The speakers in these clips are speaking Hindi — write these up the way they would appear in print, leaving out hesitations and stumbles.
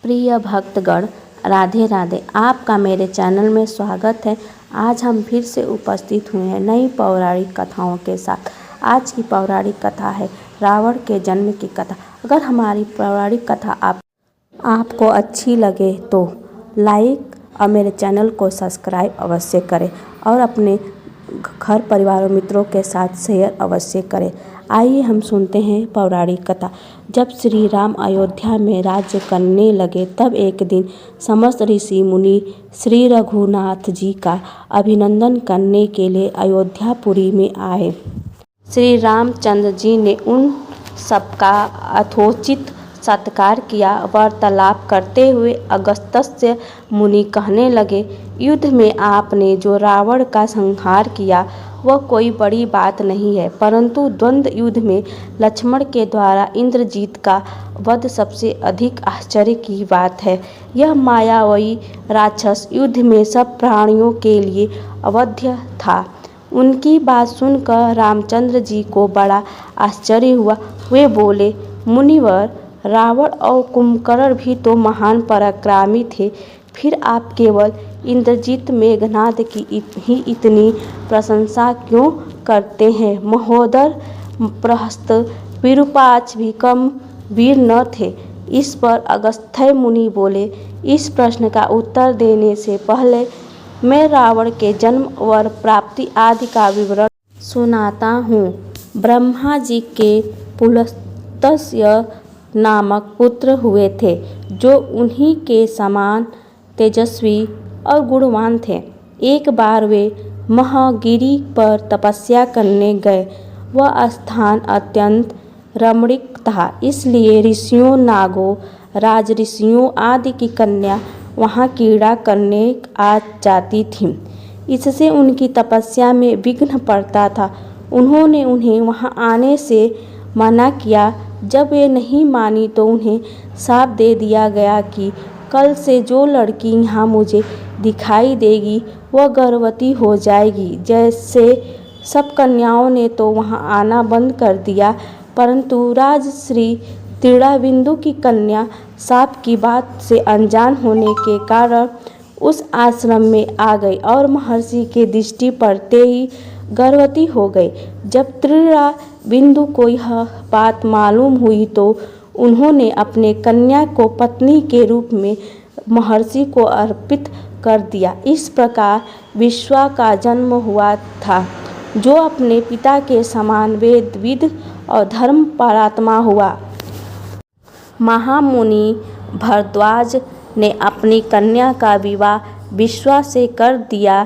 प्रिय भक्तगण, राधे राधे। आपका मेरे चैनल में स्वागत है। आज हम फिर से उपस्थित हुए हैं नई पौराणिक कथाओं के साथ। आज की पौराणिक कथा है रावण के जन्म की कथा। अगर हमारी पौराणिक कथा आपको अच्छी लगे तो लाइक और मेरे चैनल को सब्सक्राइब अवश्य करें और अपने घर परिवार और मित्रों के साथ शेयर अवश्य करें। आइए हम सुनते हैं पौराणिक कथा। जब श्री राम अयोध्या में राज्य करने लगे तब एक दिन समस्त ऋषि मुनि श्री रघुनाथ जी का अभिनंदन करने के लिए अयोध्यापुरी में आए। श्री रामचंद्र जी ने उन सबका यथोचित सत्कार किया। वार्तालाप करते हुए अगस्त्य मुनि कहने लगे, युद्ध में आपने जो रावण का संहार किया वह कोई बड़ी बात नहीं है, परंतु द्वंद्व युद्ध में लक्ष्मण के द्वारा इंद्रजीत का वध सबसे अधिक आश्चर्य की बात है। यह मायावी राक्षस युद्ध में सब प्राणियों के लिए अवध्य था। उनकी बात सुनकर रामचंद्र जी को बड़ा आश्चर्य हुआ। वे बोले, मुनिवर, रावण और कुंभकर्ण भी तो महान पराक्रमी थे, फिर आप केवल इंद्रजीत मेघनाद की ही इतनी प्रशंसा क्यों करते हैं? महोदर प्रहस्त विरूपाक्ष भी कम वीर न थे। इस पर अगस्त्य मुनि बोले, इस प्रश्न का उत्तर देने से पहले मैं रावण के जन्म वर प्राप्ति आदि का विवरण सुनाता हूँ। ब्रह्मा जी के पुलस्त्य नामक पुत्र हुए थे, जो उन्हीं के समान तेजस्वी और गुणवान थे। एक बार वे महागिरी पर तपस्या करने गए। वह स्थान अत्यंत रमणीक था, इसलिए ऋषियों, नागों, राजऋषियों आदि की कन्या वहाँ क्रीड़ा करने आ जाती थीं। इससे उनकी तपस्या में विघ्न पड़ता था। उन्होंने उन्हें वहाँ आने से मना किया। जब वे नहीं मानी तो उन्हें शाप दे दिया गया कि कल से जो लड़की यहाँ मुझे दिखाई देगी वह गर्भवती हो जाएगी। जैसे सब कन्याओं ने तो वहाँ आना बंद कर दिया, परंतु राजश्री त्रिड़ाबिंदु की कन्या शाप की बात से अनजान होने के कारण उस आश्रम में आ गई और महर्षि के दृष्टि पड़ते ही गर्भवती हो गई। जब त्रिड़ाबिंदु को यह बात मालूम हुई तो उन्होंने अपने कन्या को पत्नी के रूप में महर्षि को अर्पित कर दिया। इस प्रकार विश्वा का जन्म हुआ था, जो अपने पिता के समान वेदविद और धर्म परात्मा हुआ। महामुनि भरद्वाज ने अपनी कन्या का विवाह विश्वा से कर दिया।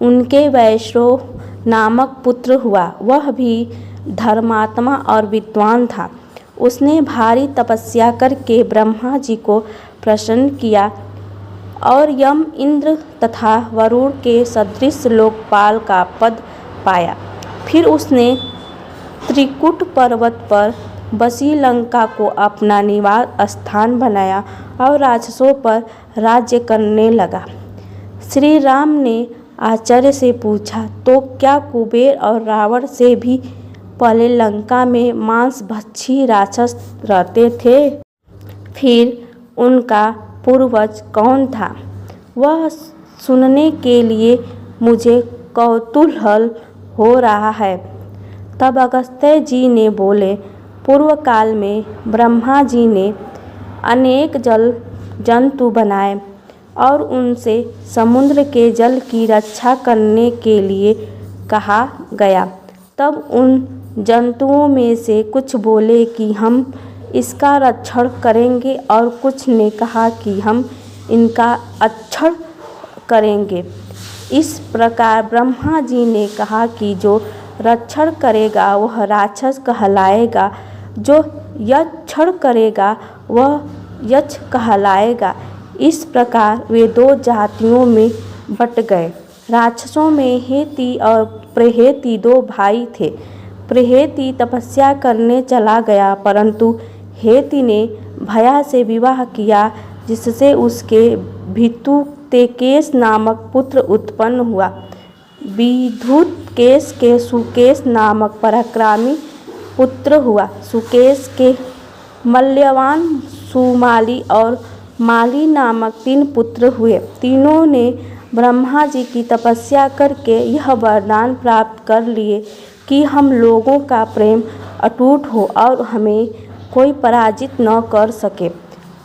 उनके वैश्रव नामक पुत्र हुआ। वह भी धर्मात्मा और विद्वान था। उसने भारी तपस्या करके ब्रह्मा जी को प्रसन्न किया और यम, इंद्र तथा वरुण के सदृश लोकपाल का पद पाया। फिर उसने त्रिकुट पर्वत पर बसी लंका को अपना निवास स्थान बनाया और राक्षसों पर राज्य करने लगा। श्री राम ने आश्चर्य से पूछा, तो क्या कुबेर और रावण से भी पहले लंका में मांसभक्षी राक्षस रहते थे? फिर उनका पूर्वज कौन था? वह सुनने के लिए मुझे कौतूहल हो रहा है। तब अगस्त्य जी ने बोले, पूर्व काल में ब्रह्मा जी ने अनेक जल जंतु बनाए और उनसे समुद्र के जल की रक्षा करने के लिए कहा गया। तब उन जंतुओं में से कुछ बोले कि हम इसका रक्षण करेंगे और कुछ ने कहा कि हम इनका अक्षण करेंगे। इस प्रकार ब्रह्मा जी ने कहा कि जो रक्षण करेगा वह राक्षस कहलाएगा, जो यक्षण करेगा वह यक्ष कहलाएगा। इस प्रकार वे दो जातियों में बट गए। राक्षसों में हेती और प्रहेती दो भाई थे। प्रहेती तपस्या करने चला गया, परंतु हेती ने भया से विवाह किया, जिससे उसके भितुतेकेश नामक पुत्र उत्पन्न हुआ। विद्युत्केश के सुकेश नामक पराक्रमी पुत्र हुआ। सुकेश के मल्यवान सुमाली और माली नामक 3 पुत्र हुए। तीनों ने ब्रह्मा जी की तपस्या करके यह वरदान प्राप्त कर लिए कि हम लोगों का प्रेम अटूट हो और हमें कोई पराजित न कर सके।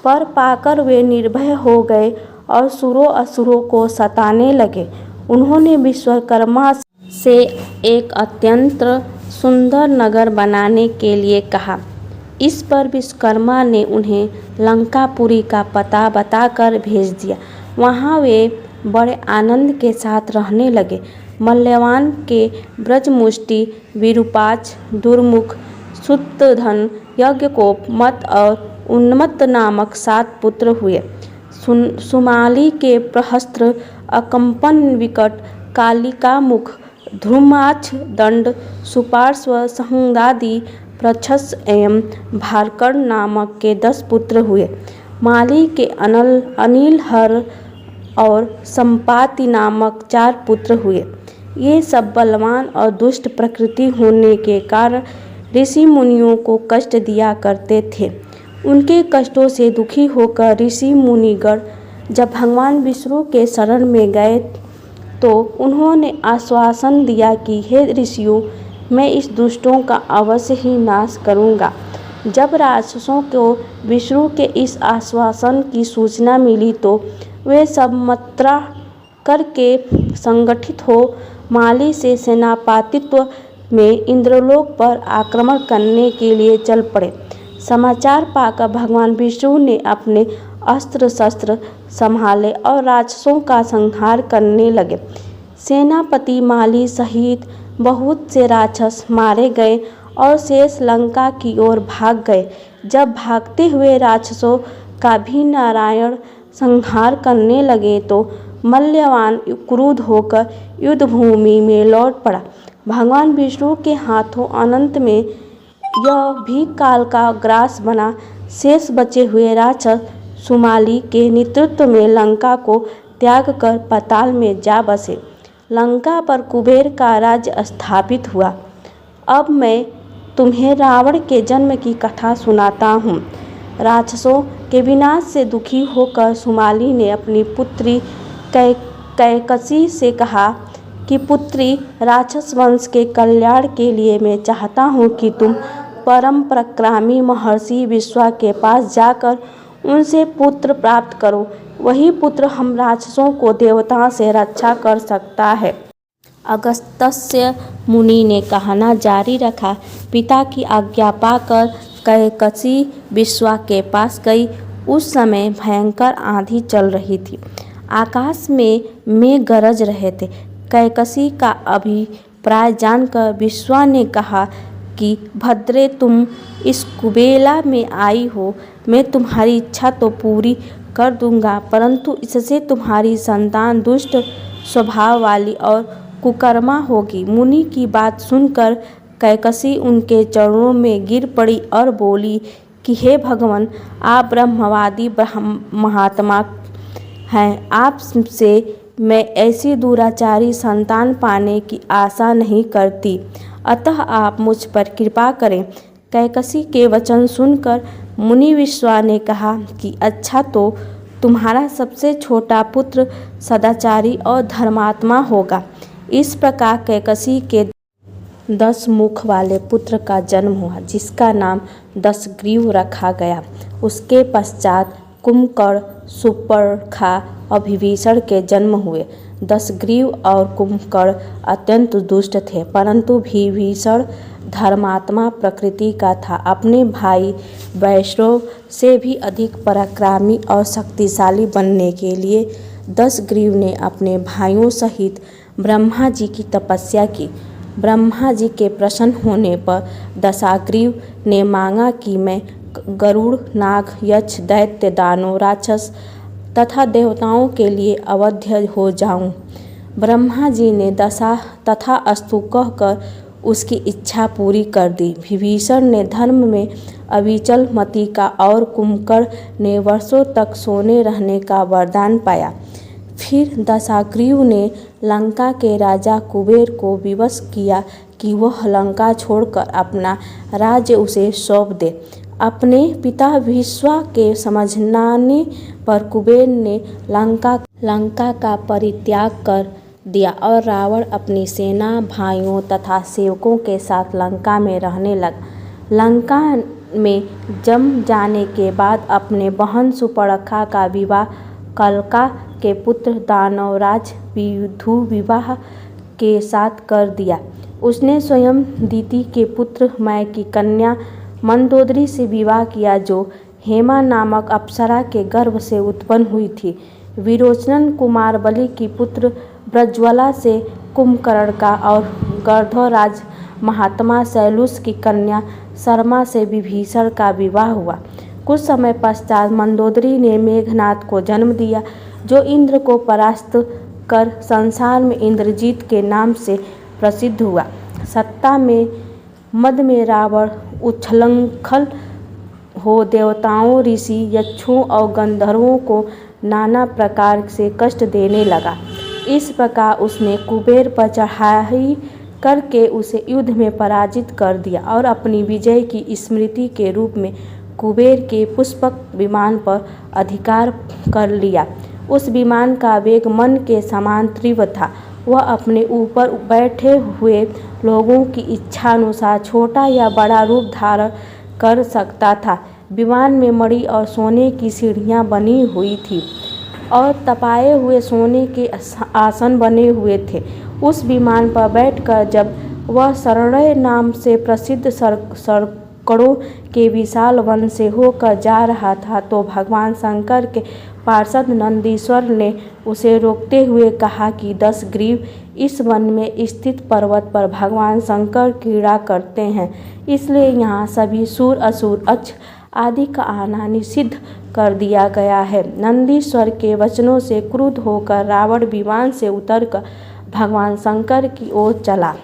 पर पाकर वे निर्भय हो गए और सुरों असुरों को सताने लगे। उन्होंने विश्वकर्मा से एक अत्यंत सुंदर नगर बनाने के लिए कहा। इस पर विश्वकर्मा ने उन्हें लंकापुरी का पता बताकर भेज दिया। वहाँ वे बड़े आनंद के साथ रहने लगे। मल्यवान के ब्रजमुष्टि, विरूपाक्ष, दुर्मुख, शुद्धधन, यज्ञकोप, मत और उन्मत्त नामक 7 पुत्र हुए। सुमाली के प्रहस्त्र, अकंपन, विकट, कालिकामुख, ध्रुमाक्ष, दंड, सुपार्श्व, संगादि, प्रच्छस एवं भारकर्ण नामक के 10 पुत्र हुए। माली के अनिलहर और संपाति नामक 4 पुत्र हुए। ये सब बलवान और दुष्ट प्रकृति होने के कारण ऋषि मुनियों को कष्ट दिया करते थे। उनके कष्टों से दुखी होकर ऋषि मुनिगण जब भगवान विष्णु के शरण में गए तो उन्होंने आश्वासन दिया कि हे ऋषियों, मैं इस दुष्टों का अवश्य ही नाश करूँगा। जब राक्षसों को विष्णु के इस आश्वासन की सूचना मिली तो वे सब मत्रा करके संगठित हो माली से सेनापतित्व में इंद्रलोक पर आक्रमण करने के लिए चल पड़े। समाचार पाकर भगवान विष्णु ने अपने अस्त्र शस्त्र संभाले और राक्षसों का संहार करने लगे। सेनापति माली सहित बहुत से राक्षस मारे गए और शेष लंका की ओर भाग गए। जब भागते हुए राक्षसों का भी नारायण संहार करने लगे तो मल्यवान क्रुद्ध होकर युद्ध भूमि में लौट पड़ा। भगवान विष्णु के हाथों अंत में यह भी काल का ग्रास बना। शेष बचे हुए राक्षस सुमाली के नेतृत्व में लंका को त्याग कर पाताल में जा बसे। लंका पर कुबेर का राज्य स्थापित हुआ। अब मैं तुम्हें रावण के जन्म की कथा सुनाता हूँ। राक्षसों के विनाश से दुखी होकर सुमाली ने अपनी पुत्री कैकसी से कहा कि पुत्री, राक्षस वंश के कल्याण के लिए मैं चाहता हूँ कि तुम परम पराक्रमी महर्षि विश्वा के पास जाकर उनसे पुत्र प्राप्त करो। वही पुत्र हम राक्षसों को देवताओं से रक्षा कर सकता है। अगस्त्य मुनि ने कहना जारी रखा। पिता की आज्ञा पाकर कैकसी विश्वा के पास गई। उस समय भयंकर आंधी चल रही थी। आकाश में मेघ गरज रहे थे। कैकसी का अभिप्राय जानकर विश्वा ने कहा कि भद्रे, तुम इस कुबेला में आई हो। मैं तुम्हारी इच्छा तो पूरी कर दूंगा, परंतु इससे तुम्हारी संतान दुष्ट स्वभाव वाली और कुकर्मा होगी। मुनि की बात सुनकर कैकसी उनके चरणों में गिर पड़ी और बोली कि हे भगवान, आप ब्रह्मवादी महात्मा हैं। आपसे मैं ऐसी दुराचारी संतान पाने की आशा नहीं करती, अतः आप मुझ पर कृपा करें। कैकसी के वचन सुनकर मुनि विश्वा ने कहा कि अच्छा, तो तुम्हारा सबसे छोटा पुत्र सदाचारी और धर्मात्मा होगा। इस प्रकार कैकसी के 10 मुख वाले पुत्र का जन्म हुआ, जिसका नाम दशग्रीव रखा गया। उसके पश्चात कुंभकर्ण, शूर्पणखा और विभीषण के जन्म हुए। दशग्रीव और कुंभकर्ण अत्यंत दुष्ट थे, परंतु विभीषण धर्मात्मा प्रकृति का था। अपने भाई वैश्रव से भी अधिक पराक्रमी और शक्तिशाली बनने के लिए दशग्रीव ने अपने भाइयों सहित ब्रह्मा जी की तपस्या की। ब्रह्मा जी के प्रसन्न होने पर दशाग्रीव ने मांगा कि मैं गरुड़, नाग, यक्ष, दैत्य, दानव, राक्षस तथा देवताओं के लिए अवध्य हो जाऊं। ब्रह्मा जी ने दशा तथा अस्तु कहकर उसकी इच्छा पूरी कर दी। विभीषण ने धर्म में अविचल मति का और कुंभकर्ण ने वर्षों तक सोने रहने का वरदान पाया। फिर दशाग्रीव ने लंका के राजा कुबेर को विवश किया कि वह लंका छोड़कर अपना राज्य उसे सौंप दे। अपने पिता विश्वा के समझाने पर कुबेर ने लंका का परित्याग कर दिया और रावण अपनी सेना, भाइयों तथा सेवकों के साथ लंका में रहने लगा। लंका में जम जाने के बाद अपने बहन सुपर्णखा का विवाह कलका के पुत्र दानवराज विदुविवाह के साथ कर दिया। उसने स्वयं दिति के पुत्र मय की कन्या मंदोदरी से विवाह किया, जो हेमा नामक अप्सरा के गर्भ से उत्पन्न हुई थी। विरोचन कुमार बलि की पुत्र प्रज्वला से कुंभकर्ण का और गर्धराज महात्मा शैलुष की कन्या शर्मा से विभीषण का विवाह हुआ। कुछ समय पश्चात मंदोदरी ने मेघनाद को जन्म दिया, जो इंद्र को परास्त कर संसार में इंद्रजीत के नाम से प्रसिद्ध हुआ। सत्ता में मद में रावण उच्छृंखल हो देवताओं, ऋषि, यक्षों और गंधर्वों को नाना प्रकार से कष्ट देने लगा। इस प्रकार उसने कुबेर पर चढ़ाई करके उसे युद्ध में पराजित कर दिया और अपनी विजय की स्मृति के रूप में कुबेर के पुष्पक विमान पर अधिकार कर लिया। उस विमान का वेग मन के समान तीव्र था। वह अपने ऊपर बैठे हुए लोगों की इच्छानुसार छोटा या बड़ा रूप धारण कर सकता था। विमान में मणि और सोने की सीढ़ियाँ बनी हुई थी और तपाए हुए सोने के आसन बने हुए थे। उस विमान पर बैठकर जब वह सरण्य नाम से प्रसिद्ध सड़कों के विशाल वन से होकर जा रहा था, तो भगवान शंकर के पार्षद नंदीश्वर ने उसे रोकते हुए कहा कि 10 ग्रीव इस वन में स्थित पर्वत पर भगवान शंकर क्रीड़ा करते हैं, इसलिए यहाँ सभी सूर, असुर, अक्ष आदि का आना निषिद्ध कर दिया गया है। नंदीश्वर के वचनों से क्रुद्ध होकर रावण विमान से उतरकर भगवान शंकर की ओर चला।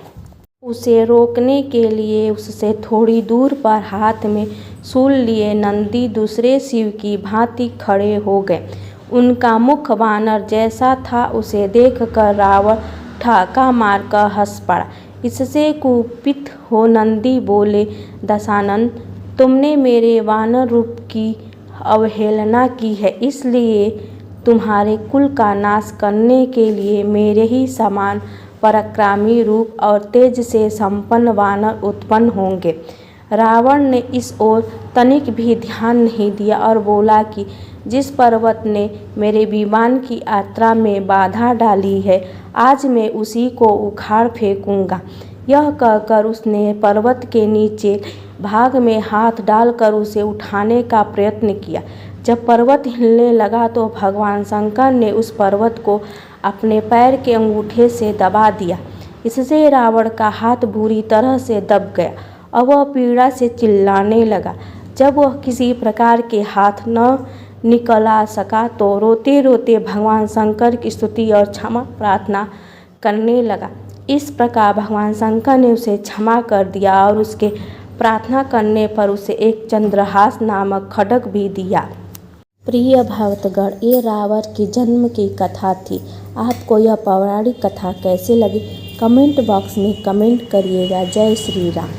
उसे रोकने के लिए उससे थोड़ी दूर पर हाथ में शूल लिए नंदी दूसरे शिव की भांति खड़े हो गए। उनका मुख वानर जैसा था। उसे देखकर रावण ठाका मारकर हंस पड़ा। इससे कुपित हो नंदी बोले, दशानन, तुमने मेरे वानर रूप की अवहेलना की है, इसलिए तुम्हारे कुल का नाश करने के लिए मेरे ही समान पराक्रमी रूप और तेज से संपन्न वानर उत्पन्न होंगे। रावण ने इस ओर तनिक भी ध्यान नहीं दिया और बोला कि जिस पर्वत ने मेरे विमान की यात्रा में बाधा डाली है, आज मैं उसी को उखाड़ फेंकूंगा। यह कहकर उसने पर्वत के नीचे भाग में हाथ डालकर उसे उठाने का प्रयत्न किया। जब पर्वत हिलने लगा तो भगवान शंकर ने उस पर्वत को अपने पैर के अंगूठे से दबा दिया। इससे रावण का हाथ बुरी तरह से दब गया और वह पीड़ा से चिल्लाने लगा। जब वह किसी प्रकार के हाथ न निकला सका तो रोते रोते भगवान शंकर की स्तुति और क्षमा प्रार्थना करने लगा। इस प्रकार भगवान शंकर ने उसे क्षमा कर दिया और उसके प्रार्थना करने पर उसे एक चंद्रहास नामक खड्ग भी दिया। प्रिय भक्तगण, ये रावण की जन्म की कथा थी। आपको यह पौराणिक कथा कैसे लगी? कमेंट बॉक्स में कमेंट करिएगा। जय श्री राम।